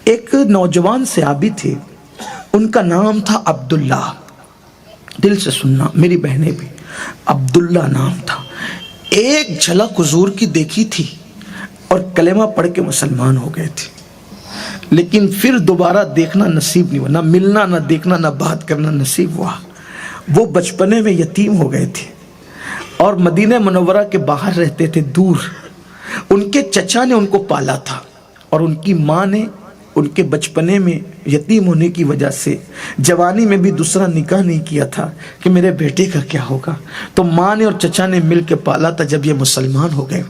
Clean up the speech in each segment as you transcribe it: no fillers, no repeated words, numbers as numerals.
ایک نوجوان صحابی تھے، ان کا نام تھا عبداللہ. دل سے سننا میری بہنیں بھی، عبداللہ نام تھا. ایک جھلک حضور کی دیکھی تھی اور کلمہ پڑھ کے مسلمان ہو گئے تھے، لیکن پھر دوبارہ دیکھنا نصیب نہیں ہوا، نہ ملنا نہ دیکھنا نہ بات کرنا نصیب ہوا. وہ بچپنے میں یتیم ہو گئے تھے اور مدینہ منورہ کے باہر رہتے تھے، دور. ان کے چچا نے ان کو پالا تھا اور ان کی ماں نے ان کے بچپنے میں یتیم ہونے کی وجہ سے جوانی میں بھی دوسرا نکاح نہیں کیا تھا کہ میرے بیٹے کا کیا ہوگا. تو ماں نے اور چچا نے مل کے پالا تھا. جب یہ مسلمان ہو گئے،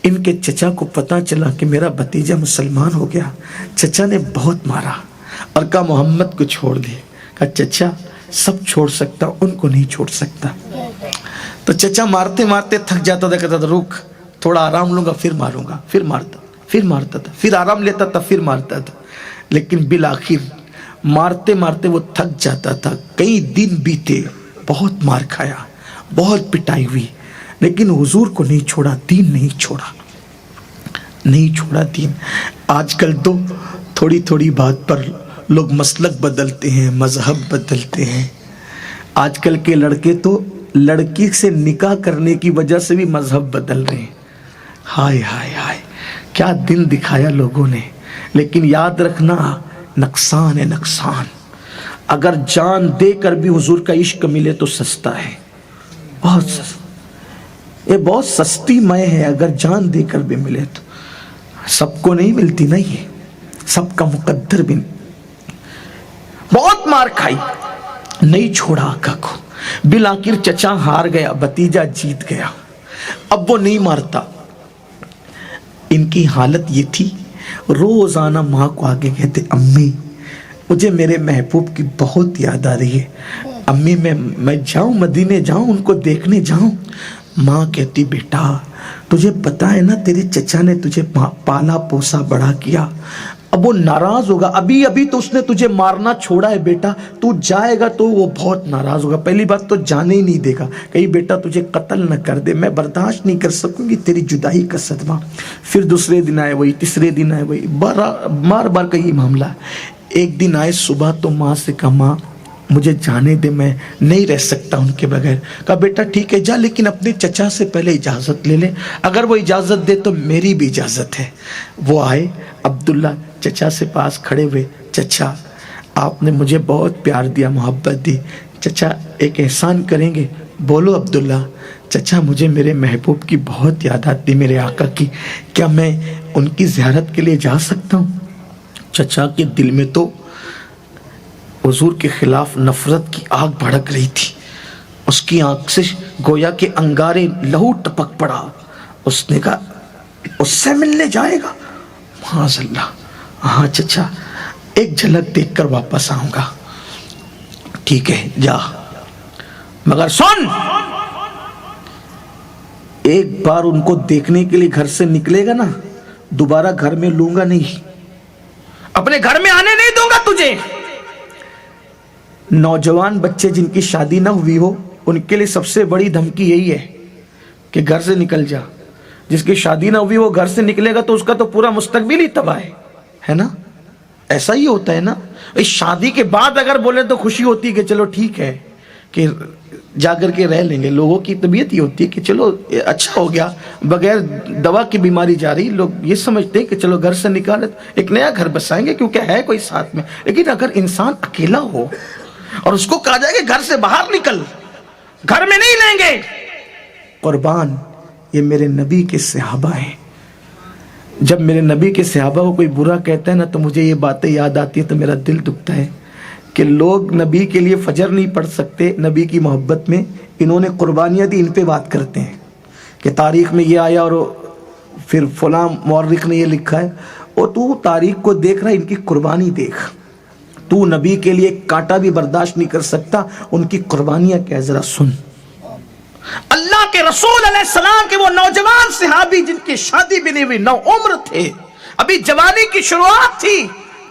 ان کے چچا کو پتہ چلا کہ میرا بھتیجا مسلمان ہو گیا. چچا نے بہت مارا اور کہا محمد کو چھوڑ دے. کہا چچا سب چھوڑ سکتا، ان کو نہیں چھوڑ سکتا. تو چچا مارتے مارتے تھک جاتا تھا، کہتا تھا رک تھوڑا آرام لوں گا پھر ماروں گا. پھر مارتا تھا، پھر آرام لیتا تھا، پھر مارتا تھا. لیکن بالآخر مارتے مارتے وہ تھک جاتا تھا. کئی دن بیتے، بہت مار کھایا، بہت پٹائی ہوئی، لیکن حضور کو نہیں چھوڑا، دین نہیں چھوڑا دین. آج کل تو تھوڑی تھوڑی بات پر لوگ مسلک بدلتے ہیں، مذہب بدلتے ہیں. آج کل کے لڑکے تو لڑکی سے نکاح کرنے کی وجہ سے بھی مذہب بدل رہے ہیں. ہائے ہائے ہائے، کیا دن دکھایا لوگوں نے. لیکن یاد رکھنا نقصان ہے نقصان. اگر جان دے کر بھی حضور کا عشق ملے تو سستا ہے، بہت سستا. یہ بہت سستی مے ہے. اگر جان دے کر بھی ملے تو سب کو نہیں ملتی نا، یہ سب کا مقدر بھی نہیں. بہت مار کھائی، نہیں چھوڑا آقا کو. بالآخر چچا ہار گیا، بھتیجا جیت گیا. اب وہ نہیں مارتا. ان کی حالت یہ تھی، روزانہ ماں کو آگے کہتے امی مجھے میرے محبوب کی بہت یاد آ رہی ہے، امی میں جاؤں مدینے جاؤں ان کو دیکھنے جاؤں. ماں کہتی بیٹا تجھے پتا ہے نا تیرے چچا نے تجھے پالا پوسا بڑا کیا، اب وہ ناراض ہوگا. ابھی تو اس نے تجھے مارنا چھوڑا ہے بیٹا، تو جائے گا تو وہ بہت ناراض ہوگا. پہلی بات تو جانے ہی نہیں دے گا، کہیں بیٹا تجھے قتل نہ کر دے، میں برداشت نہیں کر سکوں گی تیری جدائی کا صدمہ. پھر دوسرے دن آئے وہی، تیسرے دن آئے وہی، بار کا یہ معاملہ. ایک دن آئے صبح تو ماں سے کہا ماں مجھے جانے دے، میں نہیں رہ سکتا ان کے بغیر. کہا بیٹا ٹھیک ہے جا، لیکن اپنے چچا سے پہلے اجازت لے لے، اگر وہ اجازت دے تو میری بھی اجازت ہے. وہ آئے، عبداللہ چچا سے پاس کھڑے ہوئے. چچا آپ نے مجھے بہت پیار دیا، محبت دی، چچا ایک احسان کریں گے؟ بولو عبداللہ. چچا مجھے میرے محبوب کی بہت یاد آتی، میرے آقا کی، کیا میں ان کی زیارت کے لیے جا سکتا ہوں؟ چچا کے دل میں تو حضور کے خلاف نفرت کی آگ بھڑک رہی تھی. اس کی آنکھ سے گویا کہ انگارے لہو ٹپک پڑا. اس نے کہا اس سے ملنے جائے گا؟ معاذ اللہ. ہاں چچا ایک جھلک دیکھ کر واپس آؤں گا. ٹھیک ہے جا، مگر سن ایک بار ان کو دیکھنے کے لیے گھر سے نکلے گا نا، دوبارہ گھر میں لوں گا نہیں، اپنے گھر میں آنے نہیں دوں گا تجھے. نوجوان بچے جن کی شادی نہ ہوئی ہو ان کے لیے سب سے بڑی دھمکی یہی ہے کہ گھر سے نکل جا. جس کی شادی نہ ہوئی وہ گھر سے نکلے گا تو اس کا تو پورا مستقبل ہی تباہ ہے نا. ایسا ہی ہوتا ہے نا. شادی کے بعد اگر بولے تو خوشی ہوتی ہے کہ چلو ٹھیک ہے کہ جا کر کے رہ لیں گے. لوگوں کی طبیعت یہ ہوتی ہے کہ چلو اچھا ہو گیا، بغیر دوا کی بیماری جاری. لوگ یہ سمجھتے ہیں کہ چلو گھر سے نکالے ایک نیا گھر بسائیں گے کیونکہ ہے کوئی ساتھ میں. لیکن اگر انسان اکیلا ہو اور اس کو کہا جائے کہ گھر سے باہر نکل، گھر میں نہیں لیں گے. قربان یہ میرے نبی کے صحابہ ہیں. جب میرے نبی کے صحابہ کو کوئی برا کہتا ہے نا تو مجھے یہ باتیں یاد آتی ہیں تو میرا دل دکھتا ہے کہ لوگ نبی کے لیے فجر نہیں پڑھ سکتے نبی کی محبت میں. انہوں نے قربانیاں دی، ان پہ بات کرتے ہیں کہ تاریخ میں یہ آیا اور پھر فلاں مورخ نے یہ لکھا ہے. اور تو تاریخ کو دیکھ رہا ہے، ان کی قربانی دیکھ. تو نبی کے لیے کانٹا بھی برداشت نہیں کر سکتا، ان کی قربانیاں کیا ذرا سن. اللہ کے رسول علیہ السلام کے وہ نوجوان صحابی جن کی شادی بھی نہیں ہوئی، نو عمر تھے، ابھی جوانی کی شروعات تھی.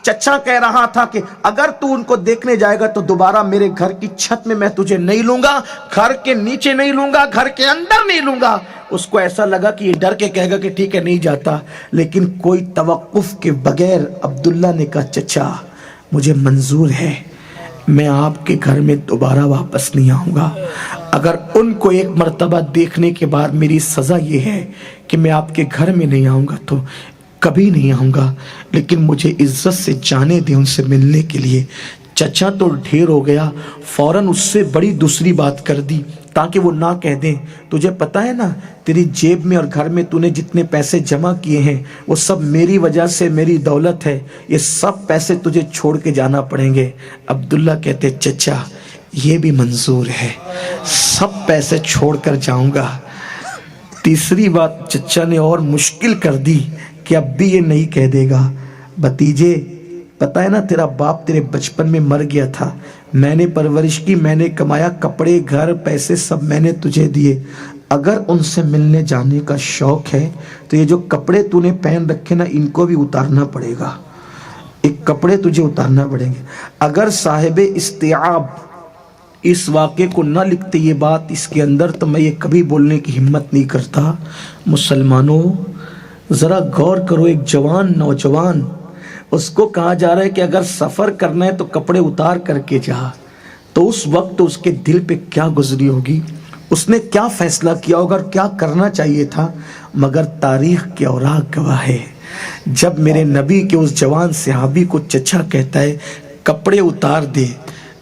چچا کہہ رہا تھا کہ اگر تو ان کو دیکھنے جائے گا تو دوبارہ میرے گھر کی چھت میں میں تجھے نہیں لوں گا، گھر کے نیچے نہیں لوں گا، گھر کے اندر نہیں لوں گا۔ اس کو ایسا لگا کہ یہ ڈر کے کہے گا کہ ٹھیک ہے نہیں جاتا، لیکن کوئی توقف کے بغیر عبداللہ نے کہا چچا مجھے منظور ہے، میں آپ کے گھر میں دوبارہ واپس نہیں آؤں گا۔ اگر ان کو ایک مرتبہ دیکھنے کے بعد میری سزا یہ ہے کہ میں آپ کے گھر میں نہیں آؤں گا تو کبھی نہیں آؤں گا، لیکن مجھے عزت سے جانے دیں ان سے ملنے کے لیے۔ چچا تو ڈھیر ہو گیا، فوراً اس سے بڑی دوسری بات کر دی تاکہ وہ نہ کہہ دیں تجھے پتا ہے نا تیری جیب میں اور گھر میں تو نے جتنے پیسے جمع کیے ہیں وہ سب میری وجہ سے میری دولت ہے، یہ سب پیسے تجھے چھوڑ کے جانا پڑیں گے۔ عبداللہ کہتے چچا یہ بھی منظور ہے، سب پیسے چھوڑ کر جاؤں گا۔ تیسری بات چچا نے اور مشکل کر دی کہ اب بھی یہ نہیں کہہ دے گا بھتیجے پتہ ہے نا تیرا باپ تیرے بچپن میں مر گیا تھا، میں نے پرورش کی، میں نے کمایا، کپڑے گھر پیسے سب میں نے تجھے دیے، اگر ان سے ملنے جانے کا شوق ہے تو یہ جو کپڑے تو نے پہن رکھے نا ان کو بھی اتارنا پڑے گا، ایک کپڑے تجھے اتارنا پڑیں گے۔ اگر صاحب استیعاب اس واقعے کو نہ لکھتے یہ بات اس کے اندر تو میں یہ کبھی بولنے کی ہمت نہیں کرتا۔ مسلمانوں ذرا غور کرو، ایک جوان نوجوان اس کو کہا جا رہا ہے کہ اگر سفر کرنا ہے تو کپڑے اتار کر کے جا، تو اس وقت اس کے دل پہ کیا گزری ہوگی، اس نے کیا فیصلہ کیا ہوگا اور کیا کرنا چاہیے تھا، مگر تاریخ کے اوراق گواہ ہے۔ جب میرے نبی کے اس جوان صحابی کو چچا کہتا ہے کپڑے اتار دے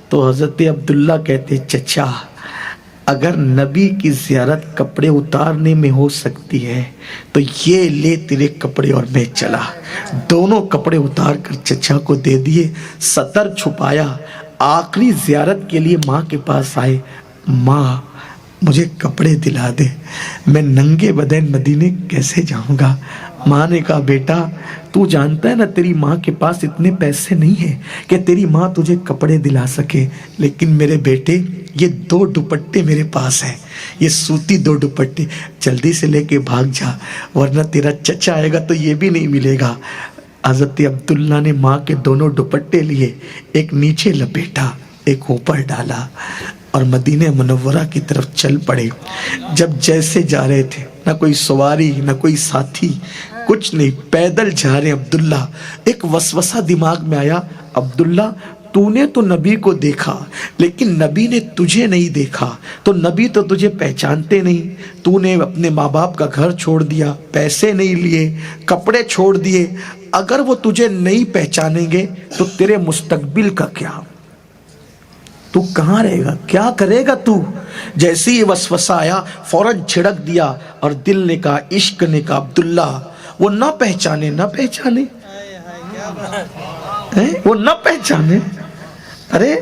تو حضرت عبداللہ کہتے چچا اگر نبی کی زیارت کپڑے اتارنے میں ہو سکتی ہے تو یہ لے تیرے کپڑے اور میں چلا۔ دونوں کپڑے اتار کر چچا کو دے دیے، ستر چھپایا، آخری زیارت کے لیے ماں کے پاس آئے، ماں مجھے کپڑے دلا دے، میں ننگے بدن مدینے کیسے جاؤں گا۔ ماں نے کہا بیٹا تو جانتا ہے نا تیری ماں کے پاس اتنے پیسے نہیں ہیں کہ تیری ماں تجھے کپڑے دلا سکے، لیکن میرے بیٹے یہ 2 دوپٹے میرے پاس ہیں، یہ سوتی 2 دوپٹے، جلدی سے لے کے بھاگ جا ورنہ تیرا چچا آئے گا تو یہ بھی نہیں ملے گا۔ حضرت عبداللہ نے ماں کے دونوں دوپٹے لیے، ایک نیچے لپیٹا ایک اوپر ڈالا اور مدینہ منورہ کی طرف چل پڑے۔ جب جیسے جا رہے تھے نہ کوئی سواری نہ کوئی ساتھی، کچھ نہیں، پیدل جا رہے عبداللہ۔ ایک وسوسہ دماغ میں آیا، عبداللہ تو نے تو نبی کو دیکھا لیکن نبی نے تجھے نہیں دیکھا، تو نبی تو تجھے پہچانتے نہیں، تو نے اپنے ماں باپ کا گھر چھوڑ دیا، پیسے نہیں لیے، کپڑے چھوڑ دیے، اگر وہ تجھے نہیں پہچانیں گے تو تیرے مستقبل کا کیا، تو کہاں رہے گا، کیا کرے گا تو؟ جیسے ہی وسوسہ آیا فوراً چھڑک دیا اور دل نے کہا، عشق نے کہا عبداللہ وہ نہ پہچانے وہ نہ پہچانے، ارے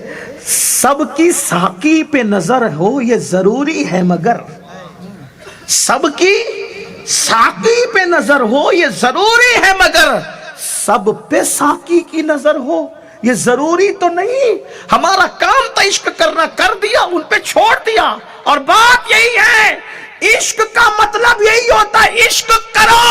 سب کی ساقی پہ نظر ہو یہ ضروری ہے، مگر سب کی ساقی پہ نظر ہو یہ ضروری ہے، مگر سب پہ ساقی کی نظر ہو یہ ضروری تو نہیں۔ ہمارا کام تھا عشق کرنا، کر دیا، ان پہ چھوڑ دیا، اور بات یہی ہے، عشق کا مطلب یہی ہوتا ہے، عشق کرو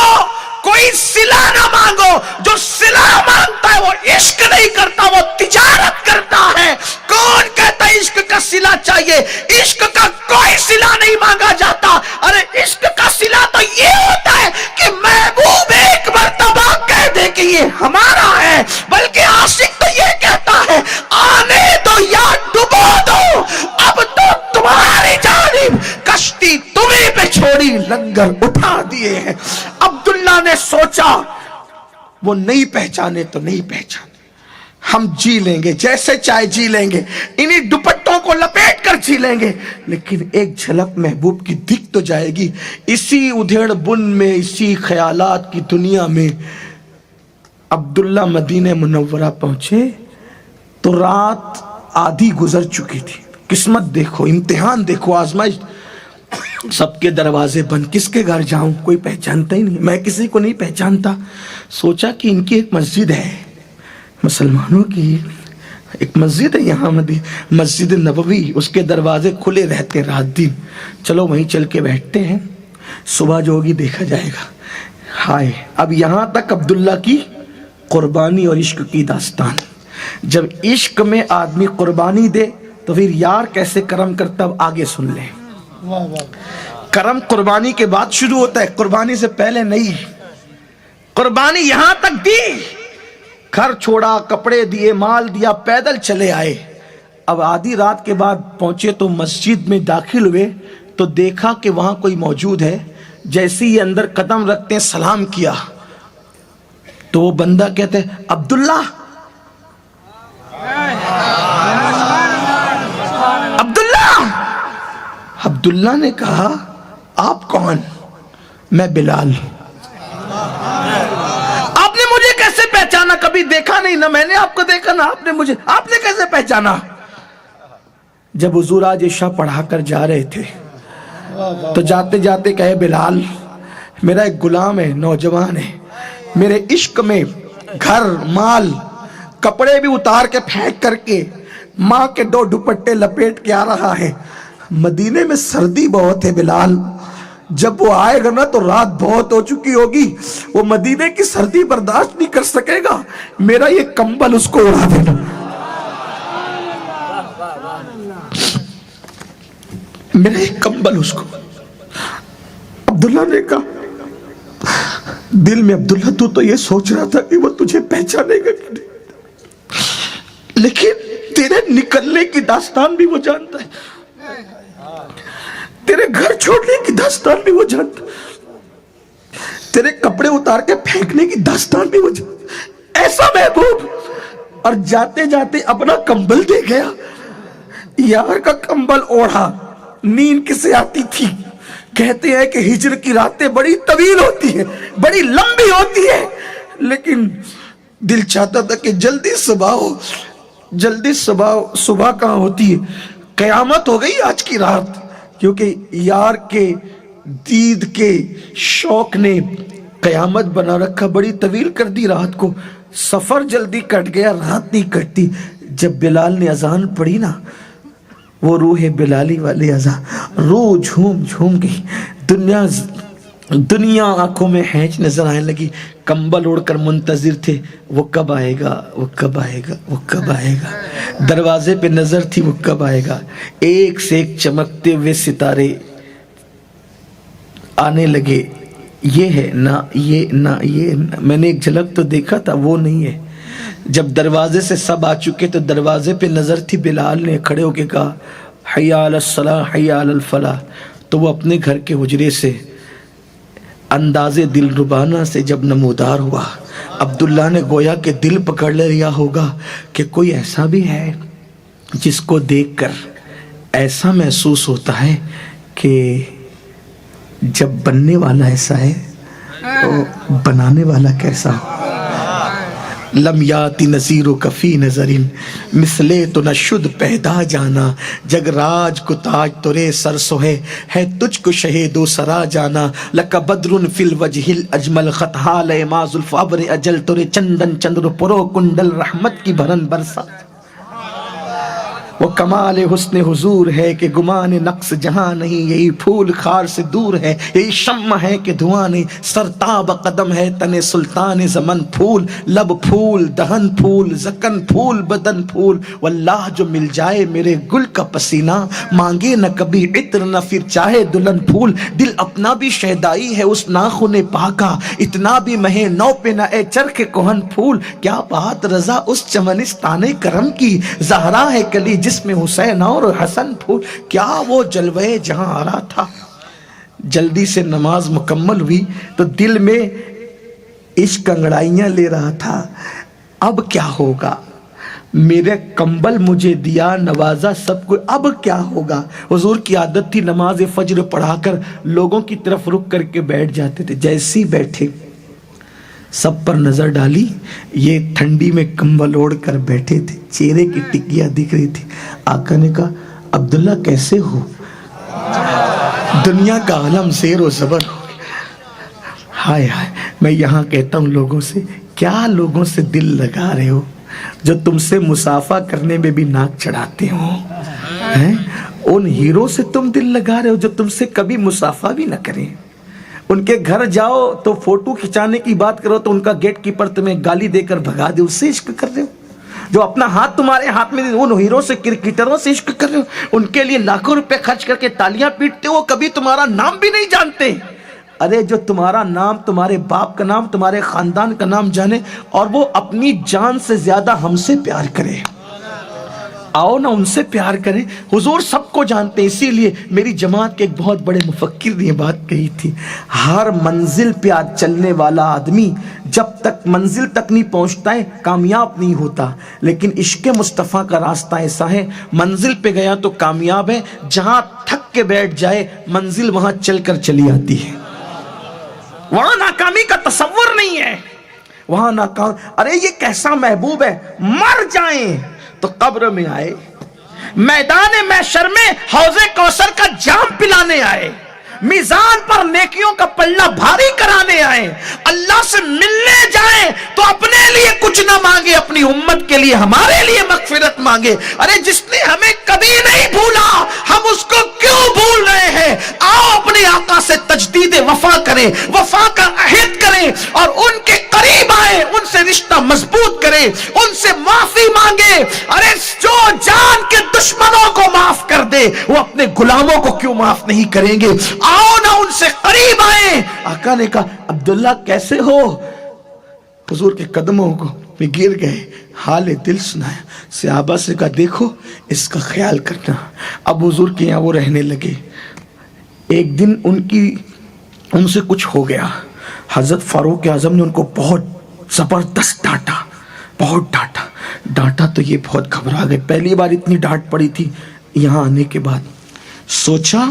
کوئی صلہ نہ مانگو، جو صلہ مانگتا ہے وہ عشق نہیں کرتا، وہ تجارت کرتا ہے۔ کون کہتا ہے عشق کا صلہ چاہیے؟ عشق کا کوئی صلہ نہیں مانگا جاتا، ارے عشق کا صلہ تو یہ ہوتا ہے کہ محبوب ایک مرتبہ کہہ دے کہ یہ ہمارا ہے، بلکہ عاشق تو یہ کہتا ہے آنے دو یا ڈبو دو، اب تو تمہاری جانب کشتی تمہیں پہ چھوڑی، لنگر اٹھا دیے ہیں۔ عبداللہ نے سوچا وہ نہیں پہچانے تو نہیں پہچانے، ہم جی لیں گے جیسے چاہے جی لیں گے، انہی دوپٹوں کو لپیٹ کر جی لیں گے، لیکن ایک جھلک محبوب کی دکھ تو جائے گی۔ اسی ادھیڑ بن میں، اسی خیالات کی دنیا میں عبداللہ مدینہ منورہ پہنچے تو رات آدھی گزر چکی تھی۔ قسمت دیکھو، امتحان دیکھو، آزمائش، سب کے دروازے بند، کس کے گھر جاؤں، کوئی پہچانتا ہی نہیں، میں کسی کو نہیں پہچانتا۔ سوچا کہ ان کی ایک مسجد ہے، مسلمانوں کی ایک مسجد ہے یہاں مسجد نبوی، اس کے دروازے کھلے رہتے رات دن، چلو وہیں چل کے بیٹھتے ہیں، صبح جو ہوگی دیکھا جائے گا۔ ہائے اب یہاں تک عبداللہ کی قربانی اور عشق کی داستان. جب عشق میں آدمی قربانی دے تو پھر یار کیسے کرم کرتا، آگے سن لیں. کرم قربانی کے بعد شروع ہوتا ہے، قربانی سے پہلے نہیں. قربانی یہاں تک دی، گھر چھوڑا، کپڑے دیے، مال دیا، پیدل چلے آئے. اب آدھی رات کے بعد پہنچے تو مسجد میں داخل ہوئے تو دیکھا کہ وہاں کوئی موجود ہے. جیسے ہی اندر قدم رکھتے ہیں سلام کیا تو وہ بندہ کہتے ہیں عبداللہ. عبداللہ نے کہا آپ کون؟ میں بلال. آپ نے مجھے کیسے پہچانا؟ کبھی دیکھا نہیں، نہ میں نے آپ کو دیکھا نہ آپ نے مجھے. آپ نے کیسے پہچانا؟ جب حضور آج عشاء پڑھا کر جا رہے تھے تو جاتے جاتے کہے بلال میرا ایک غلام ہے، نوجوان ہے، میرے عشق میں گھر مال کپڑے بھی اتار کے پھینک کر کے ماں کے 2 دوپٹے لپیٹ کے آ رہا ہے. مدینے میں سردی بہت ہے بلال، جب وہ آئے گا نا تو رات بہت ہو چکی ہوگی، وہ مدینے کی سردی برداشت نہیں کر سکے گا، میرا یہ کمبل اس کو اڑا دینا. میرا ایک کمبل اس کو. عبداللہ نے کہا دل میں عبداللہ تو یہ سوچ رہا تھا کہ وہ تجھے پہچانے گا کہ نہیں، لیکن تیرے نکلنے کی داستان بھی وہ جانتا ہے، تیرے گھر چھوڑنے کی داستان بھی وہ جانتا ہے، تیرے کپڑے اتار کے پھینکنے کی داستان بھی وہ جانتا ہے. ایسا محبوب، اور جاتے جاتے اپنا کمبل دے گیا. یار کا کمبل اوڑھا. نیند کسے آتی تھی؟ کہتے ہیں کہ ہجر کی راتیں بڑی طویل ہوتی ہیں، بڑی لمبی ہوتی ہیں، لیکن دل چاہتا تھا کہ جلدی صبح ہو. جلدی صبح کہاں ہوتی ہے؟ قیامت ہو گئی آج کی رات، کیونکہ یار کے دید کے شوق نے قیامت بنا رکھا، بڑی طویل کر دی رات کو. سفر جلدی کٹ گیا، رات نہیں کٹتی. جب بلال نے اذان پڑھی نا، وہ روح بلالی والی اذان، روح جھوم جھوم گئی. دنیا آنکھوں میں ہینچ نظر آنے لگی. کمبل اوڑھ کر منتظر تھے وہ کب آئے گا، وہ کب آئے گا، وہ کب آئے گا. دروازے پہ نظر تھی وہ کب آئے گا. ایک سے ایک چمکتے ہوئے ستارے آنے لگے. یہ ہے نہ یہ نہ یہ. میں نے ایک جھلک تو دیکھا تھا، وہ نہیں ہے. جب دروازے سے سب آ چکے تو دروازے پہ نظر تھی. بلال نے کھڑے ہو کے کہا حی علی الصلاح حی علی الفلاح. تو وہ اپنے گھر کے حجرے سے انداز دل ربانہ سے جب نمودار ہوا، عبداللہ نے گویا کہ دل پکڑ لیا ہوگا کہ کوئی ایسا بھی ہے جس کو دیکھ کر ایسا محسوس ہوتا ہے کہ جب بننے والا ایسا ہے تو بنانے والا کیسا ہو. لم یاتی نظیر و کفی نظرین مثلے تو نہ شد پیدا جانا. جگ راج کو تاج ترے سر سوہے ہے تجھ کو شہید و سرا جانا. لک بدر فی الوجہ الاجمل خط حال ماز الفابر اجل ترے چندن چندر پرو کنڈل رحمت کی بھرن برسا. وہ کمال حسن حضور ہے کہ گمان نقص جہاں نہیں. یہی پھول خار سے دور ہے، یہی شمع ہے کہ دھواں نہیں. سرتاب قدم ہے تن سلطان زمن. پھول لب پھول دہن پھول زکن پھول بدن پھول. واللہ جو مل جائے میرے گل کا پسینہ، مانگے نہ کبھی عطر نہ پھر چاہے دلہن پھول. دل اپنا بھی شیدائی ہے اس ناخن پاکا، اتنا بھی مہے نو پہ نہ اے چرخ کوہن پھول. کیا بات رضا اس چمنستان کرم کی، زہرا ہے کلی جس میں حسین اور حسن پھول. کیا وہ جلوے جہاں آ رہا تھا. جلدی سے نماز مکمل ہوئی تو دل میں عشق انگڑائیاں لے رہا تھا. اب کیا ہوگا؟ میرے کمبل مجھے دیا، نوازا سب کو، اب کیا ہوگا؟ حضور کی عادت تھی نماز فجر پڑھا کر لوگوں کی طرف رک کر کے بیٹھ جاتے تھے. جیسے ہی بیٹھے سب پر نظر ڈالی، یہ ٹھنڈی میں کمبل اوڑھ کر بیٹھے تھے، چہرے کی ٹکیاں دکھ رہی تھی. آقا نے کہا عبداللہ کیسے ہو؟ دنیا کا عالم زیر و زبر ہو گیا. ہائے ہائے. میں یہاں کہتا ہوں لوگوں سے، کیا لوگوں سے دل لگا رہے ہو جو تم سے مسافہ کرنے میں بھی ناک چڑھاتے ہو؟ ان ہیرو سے تم دل لگا رہے ہو جو تم سے کبھی مسافہ بھی نہ کریں. ان کے گھر جاؤ تو فوٹو کھچانے کی بات کرو تو ان کا گیٹ کیپر تمہیں گالی دے کر بھگا دے، اس سے عشق کر رہے ہو؟ جو اپنا ہاتھ تمہارے ہاتھ میں ان ہیرو سے کرکٹروں سے عشق کر رہے ہو، ان کے لیے لاکھوں روپے خرچ کر کے تالیاں پیٹتے ہو، کبھی تمہارا نام بھی نہیں جانتے۔ ارے جو تمہارا نام، تمہارے باپ کا نام، تمہارے خاندان کا نام جانے اور وہ اپنی جان سے زیادہ ہم سے پیار کرے، آؤ نا ان سے پیار کریں۔ حضور سب کو جانتے ہیں، اسی لیے میری جماعت کے ایک بہت بڑے مفکر نے یہ بات کہی تھی، ہر منزل پہ آج چلنے والا آدمی جب تک منزل تک نہیں پہنچتا ہے کامیاب نہیں ہوتا، لیکن عشق مصطفیٰ کا راستہ ایسا ہے، منزل پہ گیا تو کامیاب ہے، جہاں تھک کے بیٹھ جائے منزل وہاں چل کر چلی آتی ہے، وہاں ناکامی کا تصور نہیں ہے، وہاں ناکام۔ ارے یہ کیسا محبوب ہے، مر جائیں تو قبر میں آئے، میدان محشر میں حوض کوثر کا جام پلانے آئے، میزان پر نیکیوں کا پلہ بھاری کرانے آئے، اللہ سے ملنے جائیں تو اپنے لیے کچھ نہ مانگے، اپنی امت کے لیے ہمارے لیے مغفرت مانگے۔ ارے جس نے ہمیں کبھی نہیں بھولا ہم اس کو کیوں بھول رہے ہیں؟ آؤ اپنے آقا سے تجدید وفا کریں، وفا کا عہد کریں اور ان کے قریب آئیں، ان سے رشتہ مضبوط کریں، ان سے معافی مانگے۔ ارے جو جان کے دشمنوں کو معاف کر دے وہ اپنے غلاموں کو کیوں معاف نہیں کریں گے؟ آؤ نا ان سے قریب آئیں۔ آقا نے کہا عبداللہ کیسے ہو؟ حضور کے قدموں کو میں گر گئے، حال دل سنایا، صحابہ سے کہا دیکھو اس کا خیال کرنا۔ اب حضور کے یہاں وہ رہنے لگے۔ ایک دن ان سے کچھ ہو گیا، حضرت فاروق اعظم نے ان کو بہت زبردست ڈانٹا، بہت ڈانٹا تو یہ بہت گھبرا گئے، پہلی بار اتنی ڈانٹ پڑی تھی یہاں آنے کے بعد۔ سوچا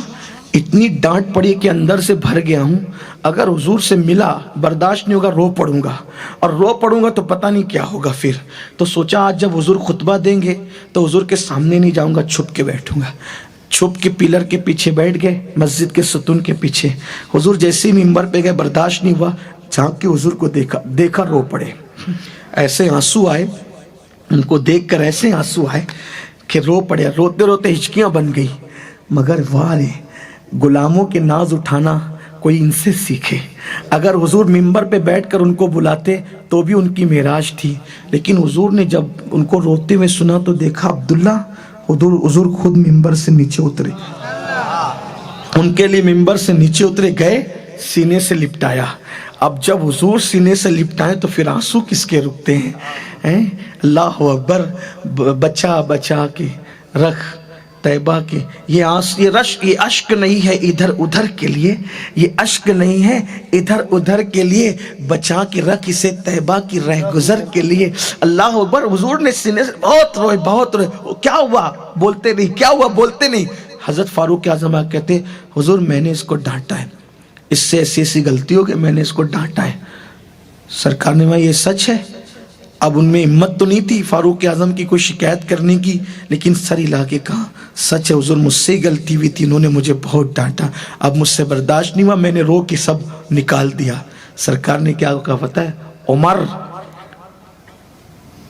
اتنی ڈانٹ پڑی کہ اندر سے بھر گیا ہوں، اگر حضور سے ملا برداشت نہیں ہوگا، رو پڑوں گا، اور رو پڑوں گا تو پتہ نہیں کیا ہوگا پھر۔ تو سوچا آج جب حضور خطبہ دیں گے تو حضور کے سامنے نہیں جاؤں گا، چھپ کے بیٹھوں گا۔ چھپ کے پلر کے پیچھے بیٹھ گئے، مسجد کے ستون کے پیچھے۔ حضور جیسے ہی ممبر پہ گئے برداشت نہیں ہوا، جھانک کے حضور کو دیکھا رو پڑے، ایسے آنسو آئے، ان کو دیکھ کر ایسے آنسو آئے کہ رو پڑے، روتے روتے ہچکیاں بن گئی۔ مگر واہ رے، غلاموں کے ناز اٹھانا کوئی ان سے سیکھے۔ اگر حضور ممبر پہ بیٹھ کر ان کو بلاتے تو بھی ان کی معراج تھی، لیکن حضور نے جب ان کو روتے ہوئے سنا تو دیکھا عبداللہ، حضور خود ممبر سے نیچے اترے، ان کے لیے ممبر سے نیچے اترے، گئے سینے سے لپٹایا۔ اب جب حضور سینے سے لپٹائیں تو پھر آنسو کس کے رکتے ہیں؟ اللہ اکبر، بچا بچا کے رکھ طیبہ کے، یہ اشک نہیں ہے ادھر ادھر کے لیے، یہ اشک نہیں ہے ادھر ادھر کے لیے، بچا کے رکھ اسے طیبہ کی رہ گزر کے لیے۔ اللہ اکبر، حضور نے سینے سے بہت روئے، کیا ہوا بولتے نہیں، کیا ہوا بولتے نہیں۔ حضرت فاروق اعظم کہتے حضور میں نے اس کو ڈانٹا ہے، اس سے ایسی غلطی ہو کہ میں نے اس کو ڈانٹا ہے۔ سرکار نے کہا یہ سچ ہے؟ اب ان میں ہمت تو نہیں تھی فاروق اعظم کی کوئی شکایت کرنے کی، لیکن سر ہلا کے کہا سچ ہے حضور، مجھ سے غلطی ہوئی تھی، انہوں نے مجھے بہت ڈانٹا، اب مجھ سے برداشت نہیں ہوا، میں نے رو کے سب نکال دیا۔ سرکار نے کیا کہا پتہ ہے؟ عمر،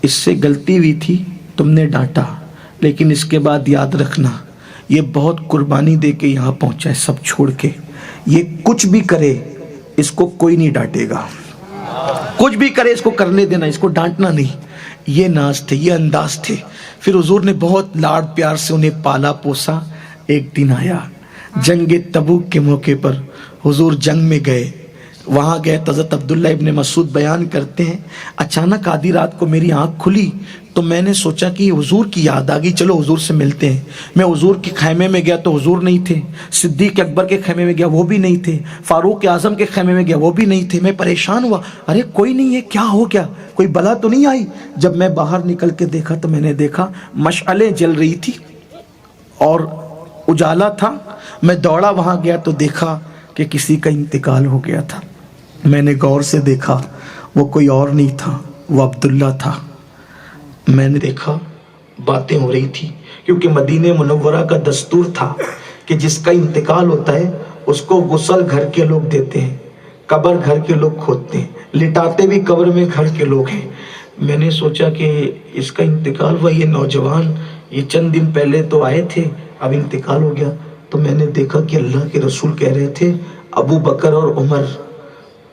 اس سے غلطی ہوئی تھی، تم نے ڈانٹا، لیکن اس کے بعد یاد رکھنا یہ بہت قربانی دے کے یہاں پہنچا ہے سب چھوڑ کے، یہ کچھ بھی کرے اس کو کوئی نہیں ڈانٹے گا، کچھ بھی کرے اس کو کرنے دینا، اس کو ڈانٹنا نہیں۔ یہ ناز تھے، یہ انداز تھے۔ پھر حضور نے بہت لاڈ پیار سے انہیں پالا پوسا۔ ایک دن آیا جنگ تبوک کے موقع پر، حضور جنگ میں گئے، وہاں گئے تو حضرت عبداللہ ابن مسعود بیان کرتے ہیں اچانک آدھی رات کو میری آنکھ کھلی تو میں نے سوچا کہ حضور کی یاد آ گئی، چلو حضور سے ملتے ہیں۔ میں حضور کے خیمے میں گیا تو حضور نہیں تھے، صدیق اکبر کے خیمے میں گیا وہ بھی نہیں تھے، فاروق اعظم کے خیمے میں گیا وہ بھی نہیں تھے۔ میں پریشان ہوا، ارے کوئی نہیں ہے، کیا ہو گیا، کوئی بلا تو نہیں آئی؟ جب میں باہر نکل کے دیکھا تو میں نے دیکھا مشعلیں جل رہی تھی اور اجالا تھا۔ میں دوڑا وہاں گیا تو دیکھا کہ کسی کا انتقال ہو گیا تھا۔ میں نے غور سے دیکھا وہ کوئی اور نہیں تھا، وہ عبداللہ تھا۔ میں نے دیکھا باتیں ہو رہی تھی، کیونکہ مدینہ منورہ کا دستور تھا کہ جس کا انتقال ہوتا ہے اس کو غسل گھر کے لوگ دیتے ہیں، قبر گھر کے لوگ کھودتے ہیں، لٹاتے بھی قبر میں گھر کے لوگ ہیں۔ میں نے سوچا کہ اس کا انتقال ہوا، یہ نوجوان یہ چند دن پہلے تو آئے تھے، اب انتقال ہو گیا۔ تو میں نے دیکھا کہ اللہ کے رسول کہہ رہے تھے ابو بکر اور عمر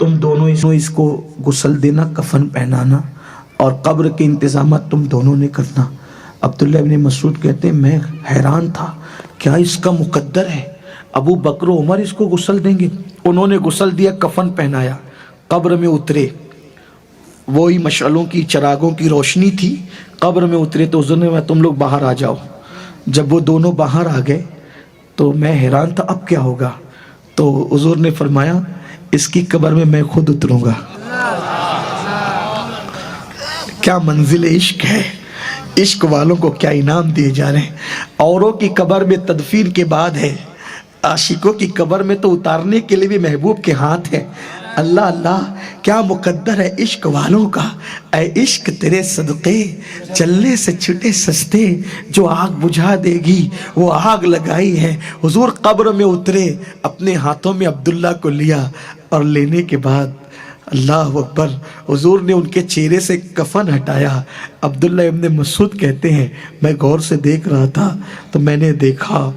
تم دونوں اس کو غسل دینا، کفن پہنانا اور قبر کے انتظامات تم دونوں نے کرنا۔ عبداللہ ابن مسعود کہتے ہیں میں حیران تھا، کیا اس کا مقدر ہے؟ ابو بکر و عمر اس کو غسل دیں گے؟ انہوں نے غسل دیا، کفن پہنایا، قبر میں اترے، وہی مشعلوں کی چراغوں کی روشنی تھی، قبر میں اترے تو حضور نے تم لوگ باہر آ جاؤ۔ جب وہ دونوں باہر آ گئے تو میں حیران تھا اب کیا ہوگا، تو حضور نے فرمایا اس کی قبر میں میں خود اتروں گا۔ کیا منزل عشق ہے، عشق والوں کو کیا انعام دیے جا رہے ہیں۔ اوروں کی قبر میں تدفین کے بعد ہے، عاشقوں کی قبر میں تو اتارنے کے لیے بھی محبوب کے ہاتھ ہے۔ اللہ اللہ کیا مقدر ہے عشق والوں کا۔ اے عشق تیرے صدقے چلنے سے چھٹے سستے، جو آگ بجھا دے گی وہ آگ لگائی ہے۔ حضور قبر میں اترے، اپنے ہاتھوں میں عبداللہ کو لیا اور لینے کے بعد اللہ اکبر، حضور نے ان کے چہرے سے کفن ہٹایا۔ عبداللہ ابن مسعود کہتے ہیں میں غور سے دیکھ رہا تھا تو میں نے دیکھا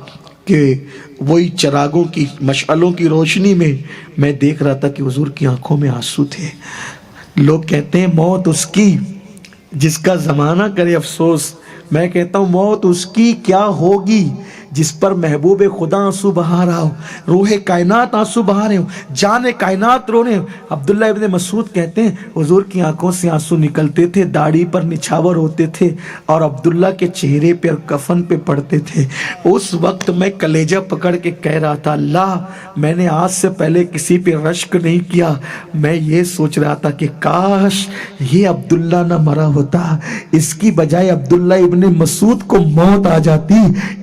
کہ وہی چراغوں کی مشعلوں کی روشنی میں دیکھ رہا تھا کہ حضور کی آنکھوں میں آنسو تھے۔ لوگ کہتے ہیں موت اس کی جس کا زمانہ کرے افسوس، میں کہتا ہوں موت اس کی کیا ہوگی جس پر محبوب خدا آنسو بہا رہا ہو، روح کائنات آنسو بہا رہے ہو، جان کائنات رو رہے ہو۔ عبداللہ ابن مسعود کہتے ہیں حضور کی آنکھوں سے آنسو نکلتے تھے، داڑھی پر نچھاور ہوتے تھے اور عبداللہ کے چہرے پہ اور کفن پہ پڑتے تھے۔ اس وقت میں کلیجہ پکڑ کے کہہ رہا تھا اللہ میں نے آج سے پہلے کسی پہ رشک نہیں کیا، میں یہ سوچ رہا تھا کہ کاش یہ عبداللہ نہ مرا ہوتا، اس کی بجائے عبداللہ ابن مسعود کو موت آ جاتی۔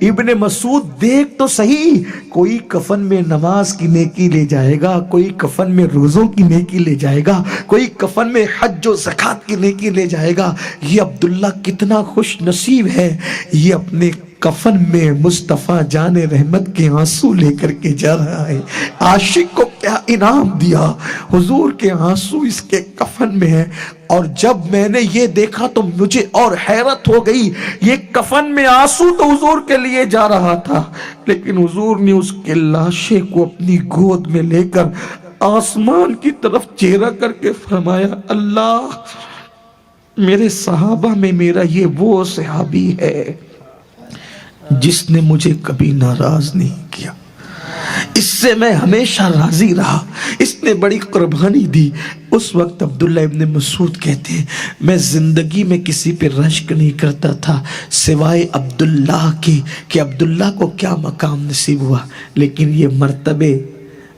ابن مسعود دیکھ تو صحیح، کوئی کفن میں نماز کی نیکی لے جائے گا، کوئی کفن میں روزوں کی نیکی لے جائے گا، کوئی کفن میں حج و زکوٰۃ کی نیکی لے جائے گا۔ یہ عبداللہ کتنا خوش نصیب ہے، یہ اپنے کفن میں مصطفیٰ جان رحمت کے آنسو لے کر کے جا رہا ہے۔ عاشق کو کیا انعام دیا، حضور کے آنسو اس کے کفن میں ہے۔ اور جب میں نے یہ دیکھا تو مجھے اور حیرت ہو گئی، یہ کفن میں آنسو تو حضور کے لیے جا رہا تھا، لیکن حضور نے اس کے لاشے کو اپنی گود میں لے کر آسمان کی طرف چہرہ کر کے فرمایا اللہ میرے صحابہ میں میرا یہ وہ صحابی ہے جس نے مجھے کبھی ناراض نہیں کیا، اس سے میں ہمیشہ راضی رہا، اس نے بڑی قربانی دی۔ اس وقت عبداللہ ابن مسعود کہتے ہیں میں زندگی میں کسی پہ رشک نہیں کرتا تھا سوائے عبداللہ کے، کہ عبداللہ کو کیا مقام نصیب ہوا، لیکن یہ مرتبے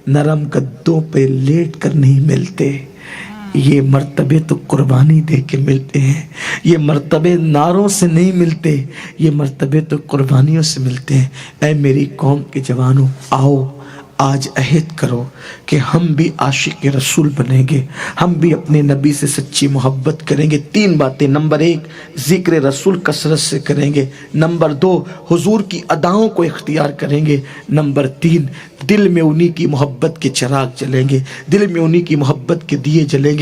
نرم گدوں پہ لیٹ کر نہیں ملتے، یہ مرتبے تو قربانی دے کے ملتے ہیں، یہ مرتبے نعروں سے نہیں ملتے، یہ مرتبے تو قربانیوں سے ملتے ہیں۔ اے میری قوم کے جوانوں، آؤ آج عہد کرو کہ ہم بھی عاشق رسول بنیں گے، ہم بھی اپنے نبی سے سچی محبت کریں گے۔ 3 باتیں، نمبر 1 ذکر رسول کثرت سے کریں گے، نمبر 2 حضور کی اداؤں کو اختیار کریں گے، نمبر 3 دل میں انہی کی محبت کے چراغ جلیں گے، دل میں انہی کی محبت کے دیے جلیں گے۔